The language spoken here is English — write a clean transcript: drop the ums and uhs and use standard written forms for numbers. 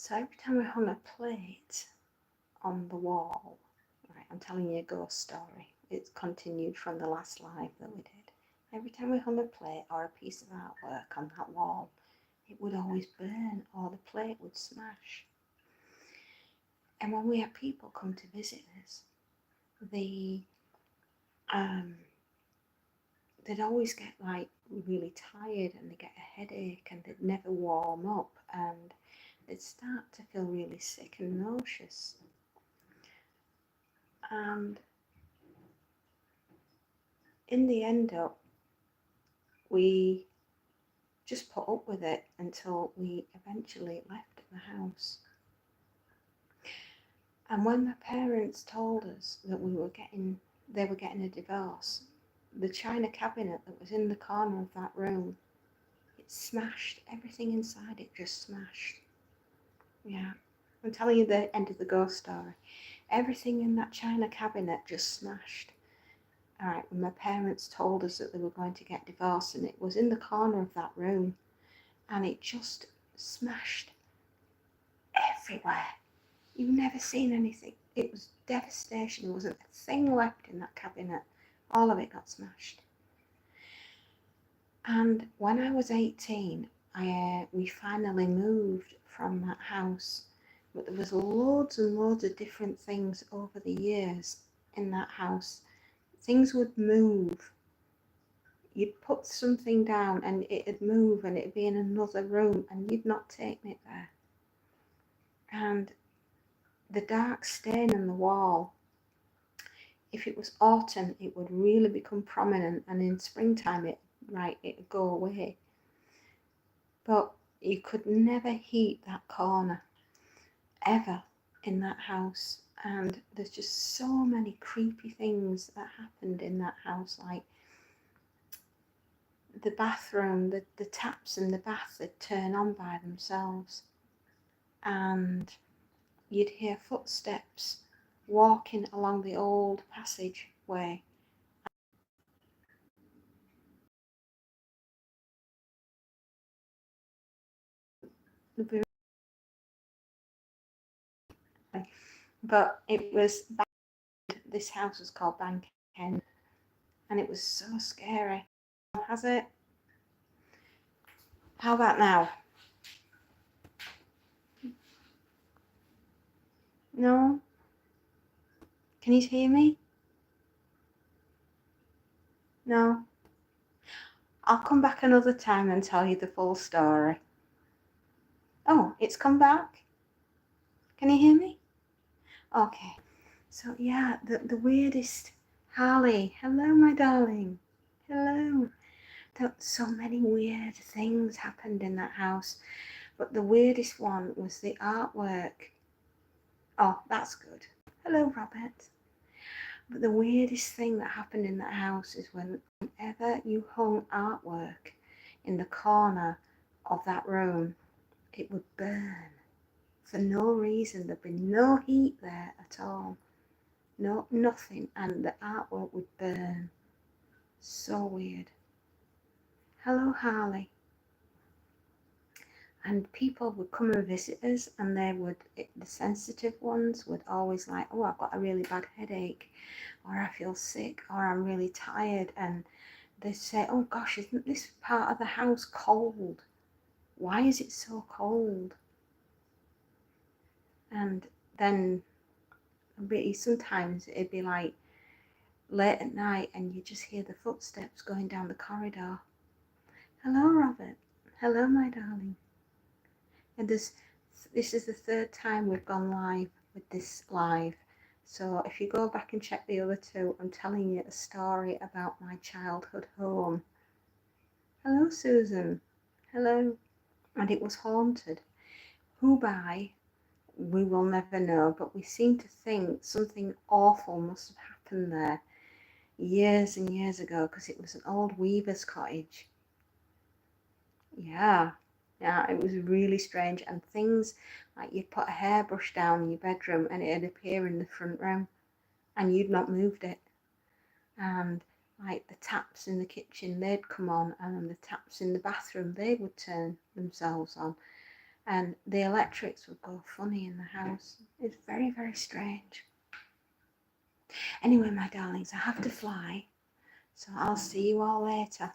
So every time I hung a plate on the wall, right, I'm telling you a ghost story. It's continued from the last live that we did. Every time we hung a plate or a piece of artwork on that wall, it would always burn or the plate would smash. And when we had people come to visit us, they'd always get like really tired and they'd get a headache and they'd never warm up and they'd start to feel really sick and nauseous. And in the end up, we just put up with it until we eventually left the house. And when my parents told us that they were getting a divorce, the china cabinet that was in the corner of that room, it smashed. Everything inside it just smashed. Yeah, I'm telling you the end of the ghost story. Everything in that china cabinet just smashed. All right, when my parents told us that they were going to get divorced, and it was in the corner of that room, and it just smashed everywhere. You've never seen anything. It was devastation. There wasn't a thing left in that cabinet. All of it got smashed. And when I was 18, we finally moved from that house. But there was loads and loads of different things over the years in that house. Things would move. You'd put something down and it'd move and it'd be in another room and you'd not taken it there. And the dark stain on the wall, if it was autumn, it would really become prominent, and in springtime, it'd go away. But you could never heat that corner, ever, in that house. And there's just so many creepy things that happened in that house, like the bathroom, the taps in the bath that turn on by themselves. And you'd hear footsteps walking along the old passageway. But it was, this house was called Bank End, and it was so scary. Has it? How about now? No? Can you hear me? No? I'll come back another time and tell you the full story. Oh, it's come back? Can you hear me? Okay. So yeah, the weirdest, Harley, hello my darling, hello. So many weird things happened in that house, but the weirdest one was the artwork. Oh, that's good. Hello, Robert. But the weirdest thing that happened in that house is whenever you hung artwork in the corner of that room, it would burn for no reason. There'd be no heat there at all. No, nothing, and the artwork would burn. So weird. Hello, Harley. And people would come and visit us, and the sensitive ones would always like, oh, I've got a really bad headache, or I feel sick, or I'm really tired, and they'd say, oh gosh, isn't this part of the house cold? Why is it so cold? And then sometimes it'd be like late at night and you just hear the footsteps going down the corridor. Hello, Robert. Hello, my darling. And this is the third time we've gone live with this live. So if you go back and check the other two, I'm telling you a story about my childhood home. Hello, Susan. Hello. And it was haunted. Who by, we will never know, but we seem to think something awful must have happened there years and years ago, because it was an old weaver's cottage. Yeah, it was really strange. And things like you'd put a hairbrush down in your bedroom and it'd appear in the front room and you'd not moved it. And like the taps in the kitchen, they'd come on, and the taps in the bathroom, they would turn themselves on. and the electrics would go funny in the house. It's very, very strange. Anyway, my darlings, I have to fly, so I'll see you all later.